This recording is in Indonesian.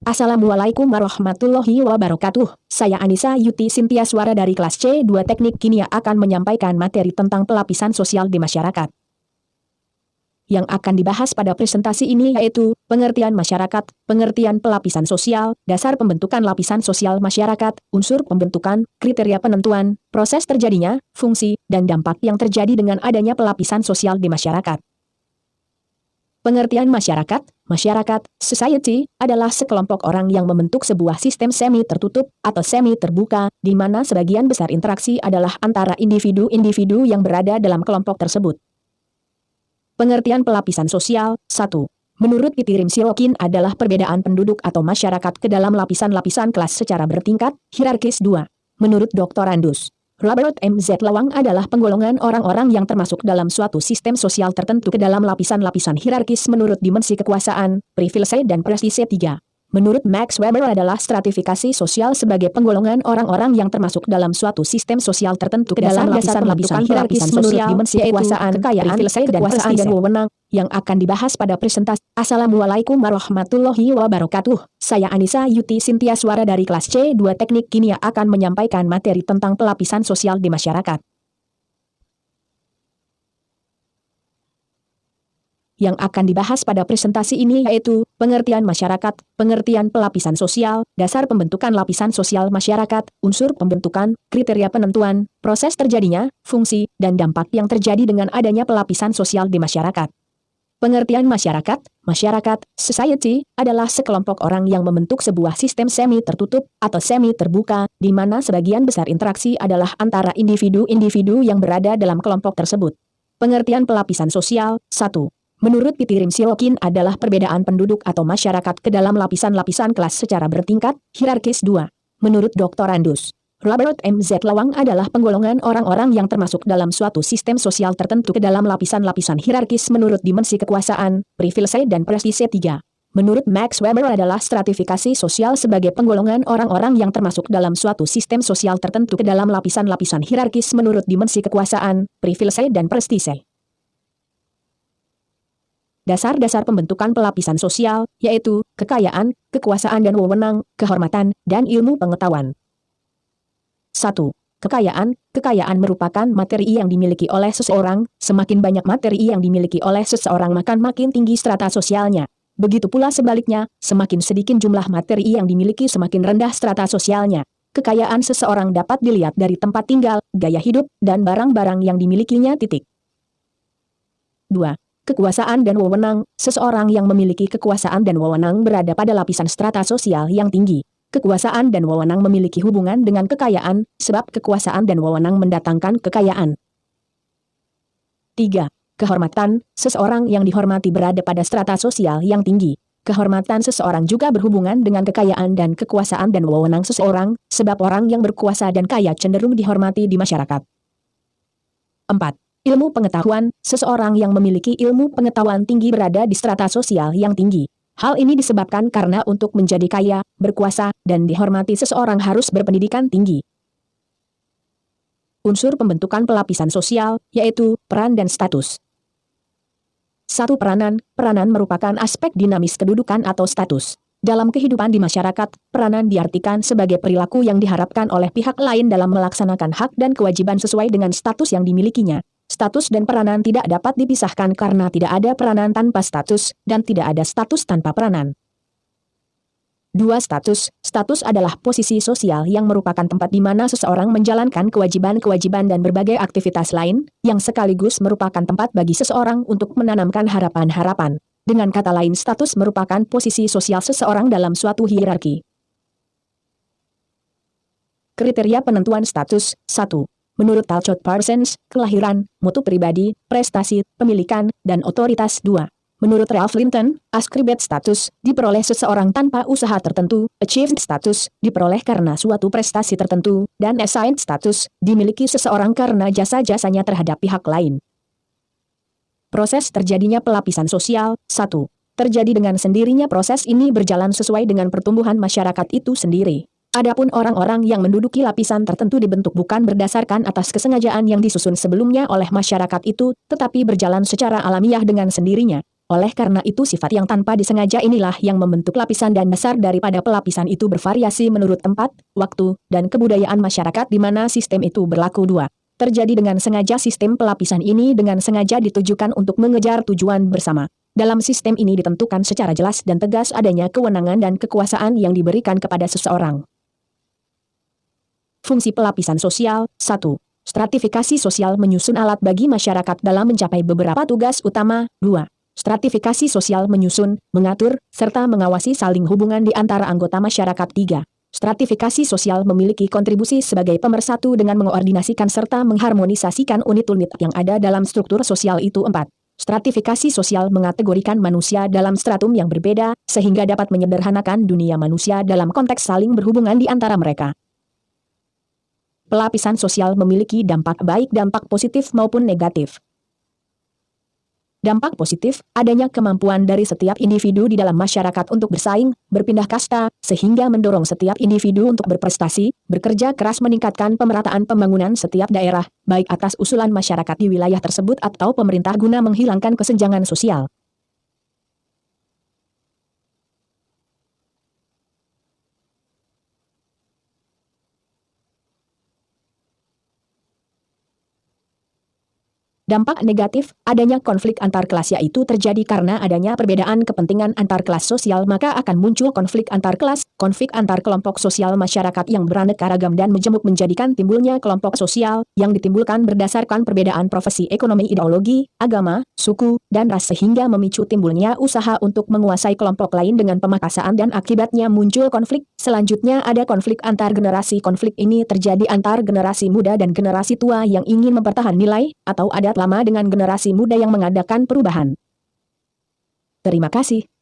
Assalamualaikum warahmatullahi wabarakatuh. Saya Anissa Yuti Sintia Suara dari kelas C2 Teknik Kimia akan menyampaikan materi tentang pelapisan sosial di masyarakat. Yang akan dibahas pada presentasi ini yaitu pengertian masyarakat, pengertian pelapisan sosial, dasar pembentukan lapisan sosial masyarakat, unsur pembentukan, kriteria penentuan, proses terjadinya, fungsi, dan dampak yang terjadi dengan adanya pelapisan sosial di masyarakat. Pengertian masyarakat, society, adalah sekelompok orang yang membentuk sebuah sistem semi tertutup atau semi terbuka, di mana sebagian besar interaksi adalah antara individu-individu yang berada dalam kelompok tersebut. Pengertian pelapisan sosial, 1. Menurut Pipirim Silokin adalah perbedaan penduduk atau masyarakat ke dalam lapisan-lapisan kelas secara bertingkat, hierarkis. 2. Menurut Dr. Andus Robert M. Z. Lawang adalah penggolongan orang-orang yang termasuk dalam suatu sistem sosial tertentu ke dalam lapisan-lapisan hierarkis menurut dimensi kekuasaan, privilege dan prestise. 3. Menurut Max Weber adalah stratifikasi sosial sebagai penggolongan orang-orang yang termasuk dalam suatu sistem sosial tertentu ke dalam lapisan-lapisan hierarkis menurut dimensi kekuasaan, kekayaan, privilege dan prestise dan wewenang, yang akan dibahas pada presentasi. Assalamualaikum warahmatullahi wabarakatuh. Saya Anissa Yuti Sintia Suara dari kelas C2 Teknik Kimia akan menyampaikan materi tentang pelapisan sosial di masyarakat. Yang akan dibahas pada presentasi ini yaitu pengertian masyarakat, pengertian pelapisan sosial, dasar pembentukan lapisan sosial masyarakat, unsur pembentukan, kriteria penentuan, proses terjadinya, fungsi, dan dampak yang terjadi dengan adanya pelapisan sosial di masyarakat. Pengertian masyarakat, society, adalah sekelompok orang yang membentuk sebuah sistem semi tertutup atau semi terbuka, di mana sebagian besar interaksi adalah antara individu-individu yang berada dalam kelompok tersebut. Pengertian pelapisan sosial, 1. Menurut Pipirim Silokin adalah perbedaan penduduk atau masyarakat ke dalam lapisan-lapisan kelas secara bertingkat, hierarkis. 2. Menurut Dr. Andus Robert M. Z. Lawang adalah penggolongan orang-orang yang termasuk dalam suatu sistem sosial tertentu ke dalam lapisan-lapisan hierarkis menurut dimensi kekuasaan, privilege dan prestise. 3. Menurut Max Weber adalah stratifikasi sosial sebagai penggolongan orang-orang yang termasuk dalam suatu sistem sosial tertentu ke dalam lapisan-lapisan hierarkis menurut dimensi kekuasaan, privilege dan prestise. Dasar-dasar pembentukan pelapisan sosial, yaitu kekayaan, kekuasaan dan wewenang, kehormatan, dan ilmu pengetahuan. 1. Kekayaan. Kekayaan merupakan materi yang dimiliki oleh seseorang. Semakin banyak materi yang dimiliki oleh seseorang maka makin tinggi strata sosialnya. Begitu pula sebaliknya, semakin sedikit jumlah materi yang dimiliki semakin rendah strata sosialnya. Kekayaan seseorang dapat dilihat dari tempat tinggal, gaya hidup, dan barang-barang yang dimilikinya. 2. Kekuasaan dan wewenang. Seseorang yang memiliki kekuasaan dan wewenang berada pada lapisan strata sosial yang tinggi. Kekuasaan dan wewenang memiliki hubungan dengan kekayaan, sebab kekuasaan dan wewenang mendatangkan kekayaan. 3. Kehormatan. Seseorang yang dihormati berada pada strata sosial yang tinggi. Kehormatan seseorang juga berhubungan dengan kekayaan dan kekuasaan dan wewenang seseorang, sebab orang yang berkuasa dan kaya cenderung dihormati di masyarakat. 4. Ilmu pengetahuan. Seseorang yang memiliki ilmu pengetahuan tinggi berada di strata sosial yang tinggi. Hal ini disebabkan karena untuk menjadi kaya, berkuasa, dan dihormati seseorang harus berpendidikan tinggi. Unsur pembentukan pelapisan sosial, yaitu peran dan status. 1. Peranan. Peranan merupakan aspek dinamis kedudukan atau status. Dalam kehidupan di masyarakat, peranan diartikan sebagai perilaku yang diharapkan oleh pihak lain dalam melaksanakan hak dan kewajiban sesuai dengan status yang dimilikinya. Status dan peranan tidak dapat dipisahkan karena tidak ada peranan tanpa status, dan tidak ada status tanpa peranan. 2. Status. Status adalah posisi sosial yang merupakan tempat di mana seseorang menjalankan kewajiban-kewajiban dan berbagai aktivitas lain, yang sekaligus merupakan tempat bagi seseorang untuk menanamkan harapan-harapan. Dengan kata lain, status merupakan posisi sosial seseorang dalam suatu hierarki. Kriteria penentuan status. 1. Menurut Talcott Parsons, kelahiran, mutu pribadi, prestasi, pemilikan, dan otoritas. 2. Menurut Ralph Linton, ascribed status, diperoleh seseorang tanpa usaha tertentu, achieved status, diperoleh karena suatu prestasi tertentu, dan assigned status, dimiliki seseorang karena jasa-jasanya terhadap pihak lain. Proses terjadinya pelapisan sosial. 1. Terjadi dengan sendirinya. Proses ini berjalan sesuai dengan pertumbuhan masyarakat itu sendiri. Adapun orang-orang yang menduduki lapisan tertentu dibentuk bukan berdasarkan atas kesengajaan yang disusun sebelumnya oleh masyarakat itu, tetapi berjalan secara alamiah dengan sendirinya. Oleh karena itu sifat yang tanpa disengaja inilah yang membentuk lapisan dan dasar daripada pelapisan itu bervariasi menurut tempat, waktu, dan kebudayaan masyarakat di mana sistem itu berlaku dua. Terjadi dengan sengaja sistem pelapisan ini dengan sengaja ditujukan untuk mengejar tujuan bersama. Dalam sistem ini ditentukan secara jelas dan tegas adanya kewenangan dan kekuasaan yang diberikan kepada seseorang. Fungsi pelapisan sosial, 1. Stratifikasi sosial menyusun alat bagi masyarakat dalam mencapai beberapa tugas utama, 2. Stratifikasi sosial menyusun, mengatur, serta mengawasi saling hubungan di antara anggota masyarakat 3. Stratifikasi sosial memiliki kontribusi sebagai pemersatu dengan mengoordinasikan serta mengharmonisasikan unit-unit yang ada dalam struktur sosial itu 4. Stratifikasi sosial mengategorikan manusia dalam stratum yang berbeda, sehingga dapat menyederhanakan dunia manusia dalam konteks saling berhubungan di antara mereka. Pelapisan sosial memiliki dampak baik dampak positif maupun negatif. Dampak positif, adanya kemampuan dari setiap individu di dalam masyarakat untuk bersaing, berpindah kasta, sehingga mendorong setiap individu untuk berprestasi, bekerja keras meningkatkan pemerataan pembangunan setiap daerah, baik atas usulan masyarakat di wilayah tersebut atau pemerintah guna menghilangkan kesenjangan sosial. Dampak negatif, adanya konflik antar kelas yaitu terjadi karena adanya perbedaan kepentingan antar kelas sosial maka akan muncul konflik antar kelas, konflik antar kelompok sosial masyarakat yang beraneka ragam dan menjemuk menjadikan timbulnya kelompok sosial yang ditimbulkan berdasarkan perbedaan profesi ekonomi ideologi, agama, suku, dan ras sehingga memicu timbulnya usaha untuk menguasai kelompok lain dengan pemakasan dan akibatnya muncul konflik. Selanjutnya ada konflik antar generasi. Konflik ini terjadi antar generasi muda dan generasi tua yang ingin mempertahankan nilai atau adat lama dengan generasi muda yang mengadakan perubahan. Terima kasih.